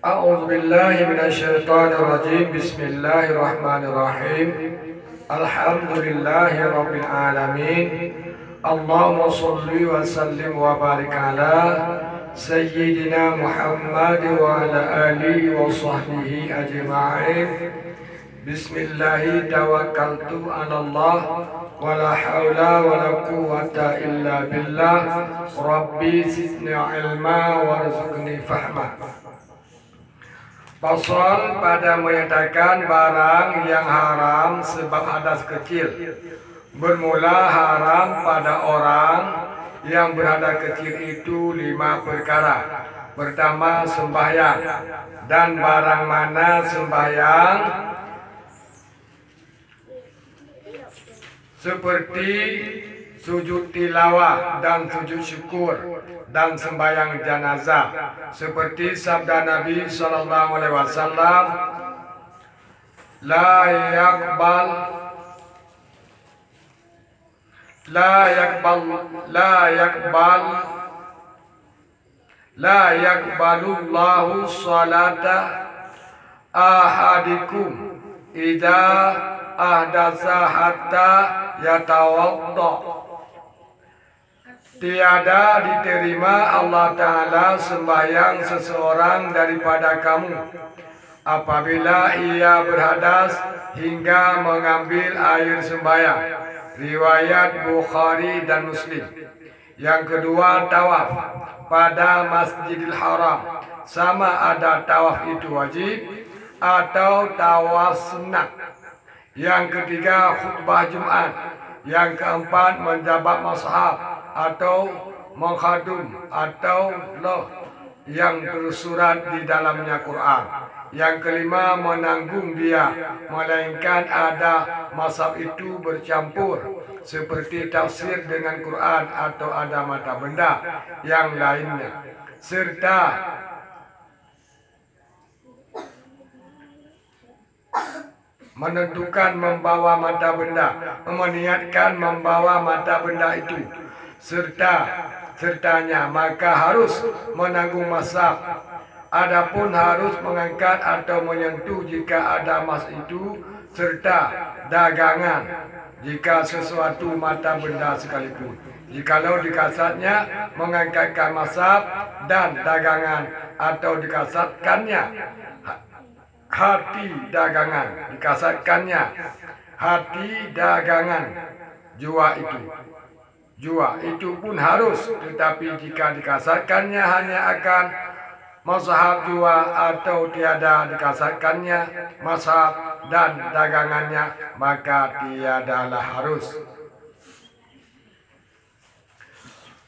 أعوذ بالله من الشيطان الرجيم بسم الله الرحمن الرحيم الحمد لله رب العالمين اللهم صل وسلم وبارك على سيدنا محمد وعلى آله وصحبه أجمعين بسم الله توكلت على الله ولا حول ولا قوة إلا بالله ربي زدني علما وارزقني فهما. Pasal pada menyatakan barang yang haram sebab hadas kecil. Bermula haram pada orang yang berhadas kecil itu 5 perkara. Pertama sembahyang, dan barang mana sembahyang seperti sujud tilawah dan sujud syukur dan sembahyang jenazah, seperti sabda Nabi sallallahu alaihi wasallam, la yakbalullahu salata ahadikum idza ahdasa hatta yatawadda. Tiada diterima Allah Ta'ala sembahyang seseorang daripada kamu apabila ia berhadas hingga mengambil air sembahyang. Riwayat Bukhari dan Muslim. Yang kedua, tawaf pada Masjidil Haram, sama ada tawaf itu wajib atau tawaf sunnah. Yang ketiga, khutbah Jumat. Yang keempat, menjabat mashaf atau menghadum atau loh yang tersurat di dalamnya Quran. Yang kelima, menanggung dia, melainkan ada mashaf itu bercampur seperti tafsir dengan Quran atau ada mata benda yang lainnya, serta menentukan membawa mata benda, meniatkan membawa mata benda itu sertanya, maka harus menanggung mashaf. Adapun harus mengangkat atau menyentuh jika ada mas itu, serta dagangan jika sesuatu mata benda sekalipun. Jikalau dikasatnya mengangkatkan mashaf dan dagangan, atau dikasatkannya hati dagangan, dikasatkannya hati dagangan jua itu pun harus. Tetapi jika dikasatkannya hanya akan mashaf jua atau tiada dikasatkannya mashaf dan dagangannya, maka tiadalah harus.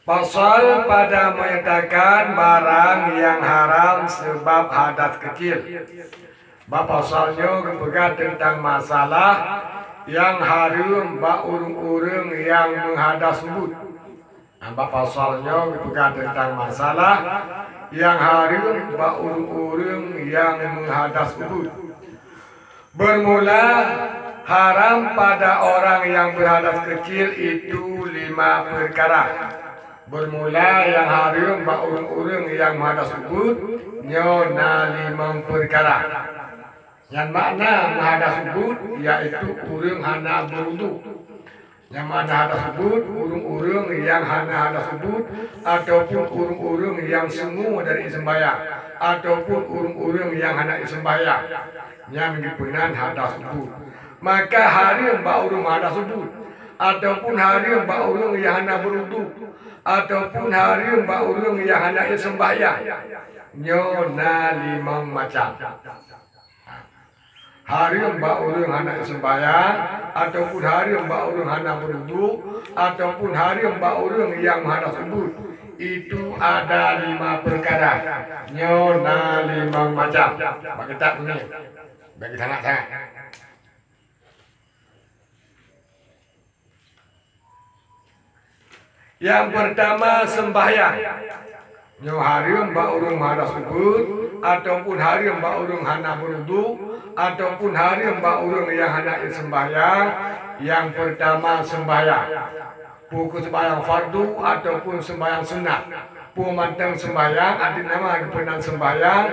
Pasal pada menyatakan barang yang haram sebab hadas kecil. Pasalnya berpegang tentang masalah yang haram bak urung-urung yang menghadas sebut. Pasalnya berpegang tentang masalah yang haram bak urung-urung yang menghadas sebut. Bermula haram pada orang yang berhadas kecil itu 5 perkara. Bermula yang haram bak urung-urung yang menghadas sebut nyona 5 perkara. Yang makna menghadap sebut yaitu urung hana berwudu. Yang mana hadas sebut urung-urung yang hana hadas sebut, ataupun urung-urung yang semua dari sembahyang, ataupun urung-urung yang hana sembahyang yang dipenan hadas sebut. Maka haram ba urung hadas sebut, ataupun haram ba urung yang hana berwudu, ataupun haram ba urung yang hana sembahyang. Nyona 5 macam. Haram ba urung hana sembahyang, ataupun haram ba urung hana berwudu, ataupun haram ba urung yang hadas sebut. Itu ada 5 perkara. Nyona 5 macam. Bagi tak ni. Bagi sangat-sangat. Yang pertama sembahyang. Nyo haram ba urung hadas sebut, ataupun haram ba urung hana berwudu, ataupun haram ba urung yang hana sembahyang. Yang pertama sembahyang. Buku sembahyang fardu ataupun sembahyang sunnah. pumantang sembayang adi nama kepenan sembayang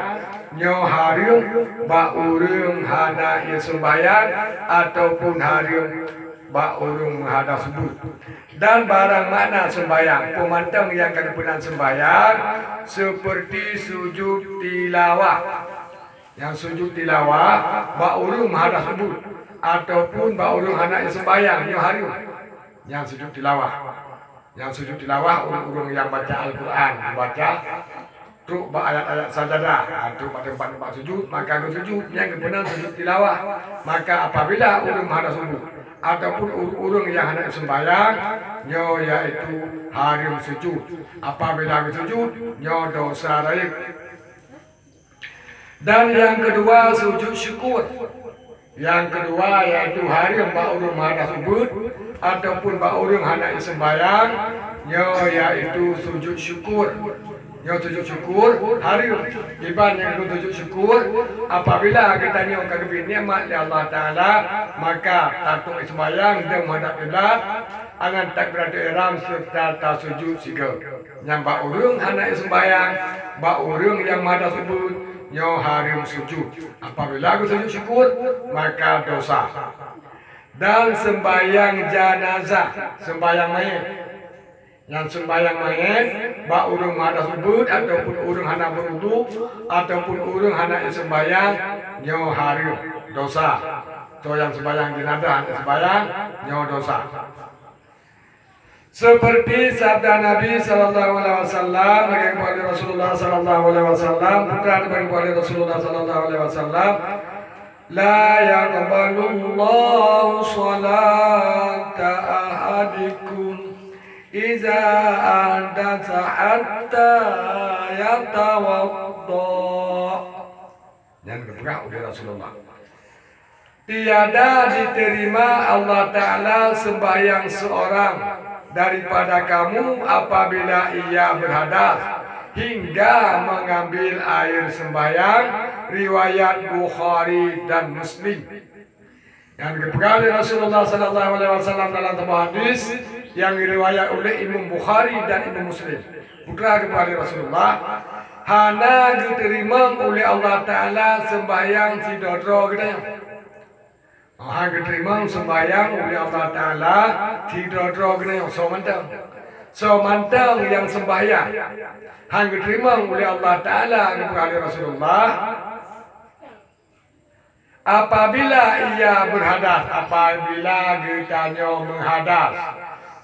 nyo harium ba urung hana ia sembayang ataupun harium ba urung menghadap subuh. Dan barang mana sembayang pemantang yang kepenan sembayang seperti sujud tilawah. Yang sujud tilawah ba urung menghadap subuh ataupun ba urung hana ia sembayang nyo harium yang sujud tilawah. Yang sujud tilawah urung yang baca Al-Quran, baca truk ayat-ayat sajadah, truk pada tempat-tempat sujud, maka sujud yang kebenar sujud tilawah. Maka apabila urung menghadap subuh ataupun urung yang hendak sembahyang, nyo yaitu harim sujud. Apabila sujud, nyo dosa raya. Dan yang kedua sujud syukur. Yang kedua yaitu hari ba urung menghadap subuh ataupun ba urung hendak sembahyang, nyo yaitu sujud syukur. Nyo sujud syukur hari iban yang sujud syukur apabila kita nyo kagabin nikmat dari Allah Taala, maka tatuk sembahyang dan menghadap kiblat angan takbiratul ihram serta tasujud siga. Yang ba urung hendak sembahyang, ba urung yang menghadap subuh nyo harim sujud. Apabila sujud syukur maka dosa. Dan sembahyang jenazah, sembahyang mayit. Yang sembahyang mayit ba urung menghadap subuh ataupun urung hana berwudu ataupun urung hana sembahyang nyo harim dosa. So yang sembahyang jenazah sembahyang nyo dosa. Seperti sabda Nabi sallallahu alaihi wasallam dari Rasulullah sallallahu alaihi wasallam, putra dari Rasulullah sallallahu alaihi wasallam, la yaqbalullahu salata ahadikum iza ahdatsa hatta yatawadda. Yang kedua udah Rasulullah. Tiada diterima Allah Ta'ala sembahyang seorang daripada kamu apabila ia berhadas hingga mengambil air sembahyang. Riwayat Bukhari dan Muslim. Yang dipegang Rasulullah sallallahu alaihi wasallam dalam sebuah hadis yang diriwayat oleh Imam Bukhari dan Imam Muslim. Putra kepada Rasulullah, hana diterima oleh Allah Taala sembahyang si dodro kita. Hang diterima sembahyang oleh Allah Taala si dodro kita so mantang yang sembahyang hang diterima oleh Allah Taala kepada Rasulullah apabila ia berhadas, apabila kitanya menghadas.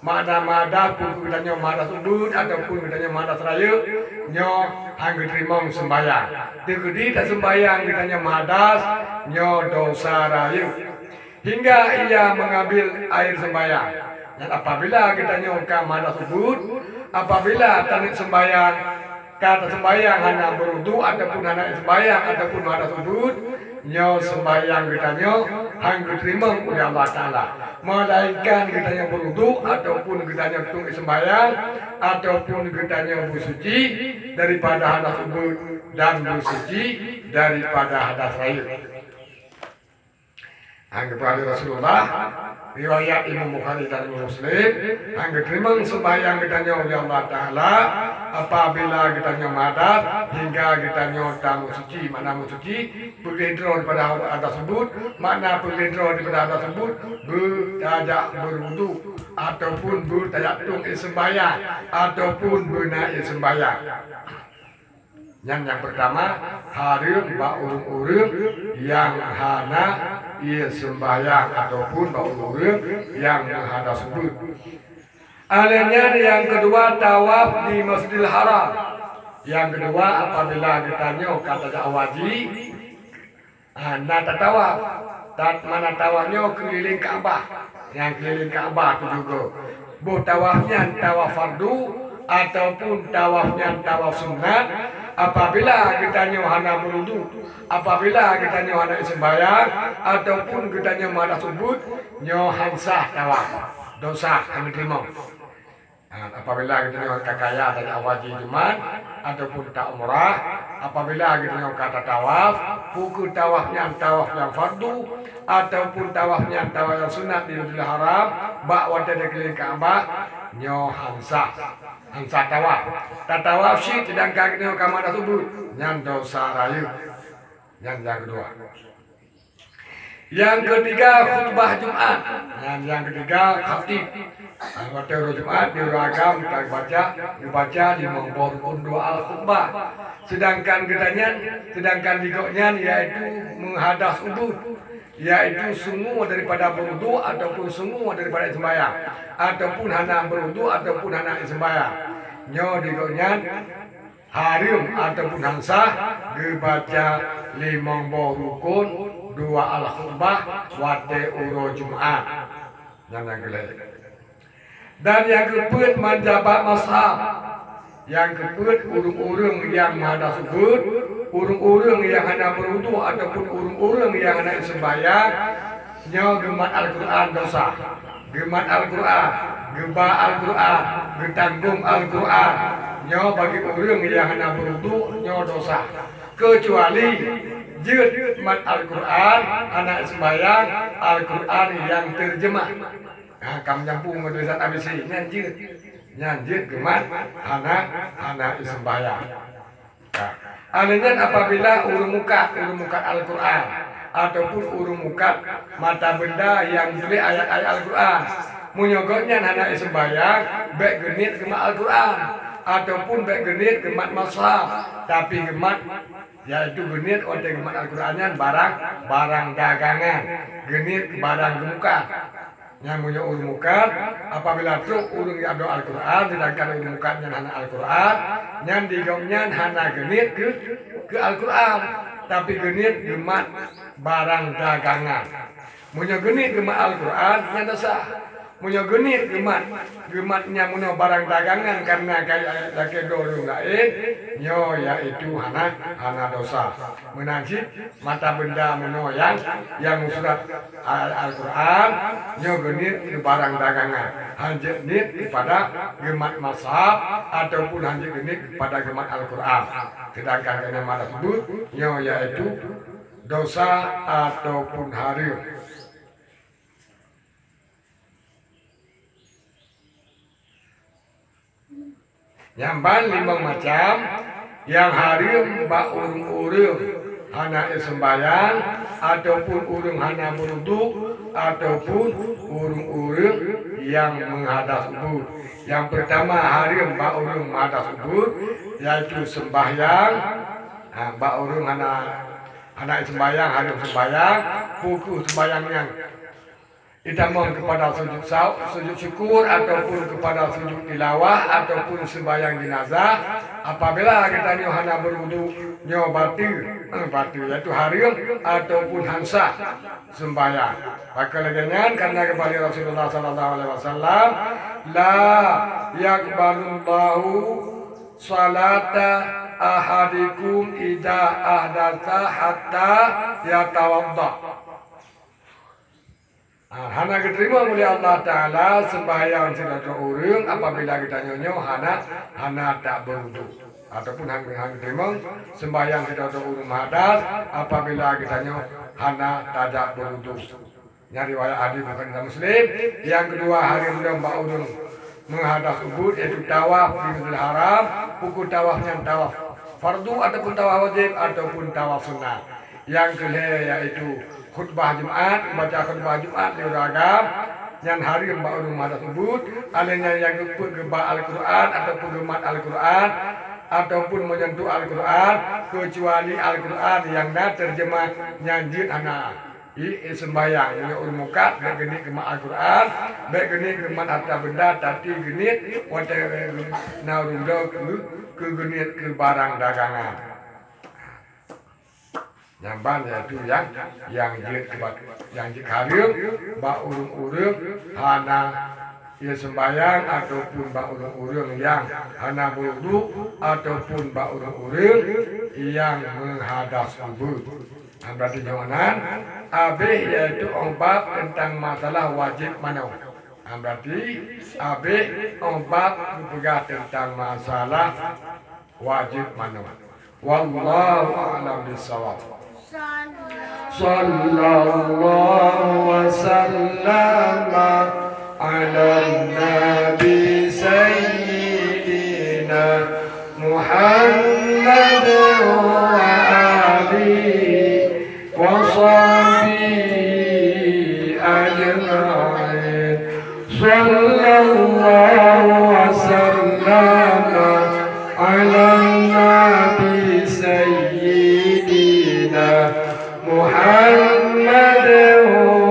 Mana madas pun kitanya madas udut ataupun kitanya madas raya, nyo hang diterima sembahyang. Tegedi tak sembahyang kitanya madas, nyo dosa raya. Hingga ia mengambil air sembahyang. Dan apabila kitanya ka madas udut, apabila tanit sembahyang, kata sembahyang hanya berwudu ataupun hanya sembahyang ataupun madas udut, nyo sembahyang kitanya hang diterima oleh Allah Taala. Melainkan kitanya berwudu ataupun kitanya tung sembahyang ataupun kitanya bersuci daripada hadas subuh dan bersuci daripada hadas raya. Anggap kepada Rasulullah riwayat Imam Bukhari dan Imam Muslim, anggap terima sembahyang kitanya oleh Allah Taala apabila kitanya madat hingga kitanya tamu suci. Mana suci berlindro daripada hadas sebut, mana berlindro daripada hadas sebut bertajak berwudu ataupun bertayatum sembahyang ataupun bernaik sembahyang. Yang pertama harim ba urung-urung yang hana ia sembahyang ataupun ba urung yang menghadap sujud. Alanya yang kedua tawaf di Masjidil Haram. Yang kedua apabila ditanya kata wajib nata tawaf. Mana tawafnya keliling Ka'bah. Yang keliling Ka'bah itu juga. Bu tawafnya tawaf fardu ataupun tawafnya tawaf sunat. Apabila kita hana berwudu, apabila kita hana sembahyang ataupun kita hana subuh, nyo hansah tawaf dosa kami terima. Apabila kita kakaya dari awal Jumat ataupun tak umrah apabila kita kata tawaf, buku tawafnya tawaf yang fardu ataupun tawafnya tawaf yang sunat di Masjidil Haram, bak wate de keliling Ka'bah, nyo hansa tawaf. Tawaf sih tidak kagak kamar tersebut, nyan dosa rayu. Yang kedua. Yang ketiga khutbah Jumat. Yang ketiga khatib. Waktu Jumat di ragam kita dibaca di memborkun doa al-khutbah. Sedangkan digoknya yaitu menghadas ubud, yaitu semua daripada berwudu ataupun semua daripada sembahyang, ataupun hana berwudu ataupun hana sembahyang. Nyo digoknya harim ataupun hansa dibaca limang rukun dua al-khutbah wate uro Jumat. Yang kelima. Dan yang keempat menjabat mazhab. Yang keempat urung-urung yang ada sebut, urung-urung yang hanya berwudu ataupun urung-urung yang hanya sembahyang, nyo gemat Al-Quran dosa. Gemat Al-Quran, geba Al-Quran, getanggung Al-Quran, nyo bagi urung yang hanya berwudu nyo dosa. Kecuali jid mat Al-Quran, anak sembahyang Al-Quran yang terjemah. Nah, kamu nyampung tulisan ABC nyanjit gemat anak sembahyang. Nah, alenya apabila urung muka Al-Quran ataupun urung muka mata benda yang tulis ayat-ayat Al-Quran, munyogotnya anak sembahyang baik genit gemat Al-Quran ataupun baik genit gemat mazhab, tapi gemat yaitu genit oleh gemat Al-Qurannya barang dagangan, genit barang gemuka. Yang punya urung muka apabila truk urung ada Al-Quran, sedangkan urung mukanya hana Al-Quran, yang digongnya hana genit ke Al-Quran, tapi genit gemat barang dagangan. Punya genit gemat Al-Quran yang dosa. Punya genit gematnya punya barang dagangan karena kayak laki dorong lain, nyo yaitu hana dosa. Menajib mata benda muno yang surat Al-Quran, nyo genit ke barang dagangan. Hanjit genit kepada gemat mazhab ataupun hanjit genit kepada gemat Al-Quran. Sedangkan kena mata sebut, nyo yaitu dosa ataupun haram. Nyamban limang macam yang harim bak urung-urung hana sembahyang ataupun urung hana berwudu ataupun urung-urung yang menghadap ubud. Yang pertama harim bak urung menghadap ubud yaitu sembahyang. Bak urung hana sembahyang harim sembahyang buku sembahyang yang ditambah kepada sujud syukur ataupun kepada sujud tilawah ataupun sembahyang jenazah. Apabila kita hana berwudu nyo batil yaitu harim ataupun hansa sembahyang. Maka legenyan karena kepada Rasulullah sallallahu alaihi wasallam, la yaqbalullahu salata ahadikum idza ahdatsa hatta yatawadda. Hana diterima oleh Allah Ta'ala sembahyang sedaya orang apabila kita nyonyo hana tak berwudu ataupun hana diterima sembahyang sedaya orang hadas apabila kita nyonyo hana tak berwudu. Yang riwayat hadis bukan Muslim. Yang kedua hari mbak urung menghadap ubud yaitu tawaf di Masjidil Haram, buku tawafnya tawaf fardu ataupun tawaf wajib ataupun tawaf sunnah. Yang kedua yaitu khutbah Jumat, baca khutbah Jumat di ragam yang hari mbak urung mata sebut, alenya yang gebak Al-Quran ataupun gemat Al-Quran ataupun menyentuh Al-Quran kecuali Al-Quran yang terjemah nyanjit anak sembahyang yang urung muka baik genit gemat Al-Quran baik genit gemat harta benda tapi genit wate naurung ke genit ke barang dagangan. Nyamban yaitu yang jik harim bak urung-urung hana ia sembahyang ataupun bak urung-urung yang hana berwudu ataupun bak urung-urung yang menghadas ubud. Berarti jawaban abih yaitu obat tentang masalah wajib mano. Berarti abih obat berpegang tentang masalah wajib mano. Wallahu a'lam bishawab. Sallallahu wasallama ala nabi sayyidina Muhammad wa alihi wa sahbihi ajma'in. Sallallahu wasallama ala nabi sayyidina Muhammad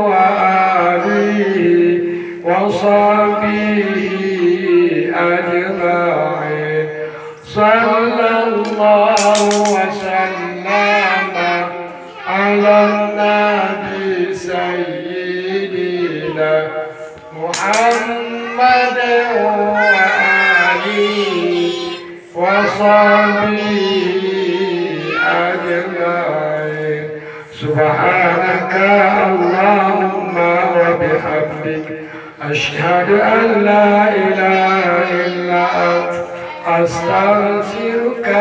wa alihi wa sahbihi ajma'in. Sallallahu wa sallama ala nabi sayyidina Muhammad wa alihi wa sahbihi ajma'in. Subhanaka Allahumma wa bihamdik ashhadu an la ilaha illa anta astaghfiruka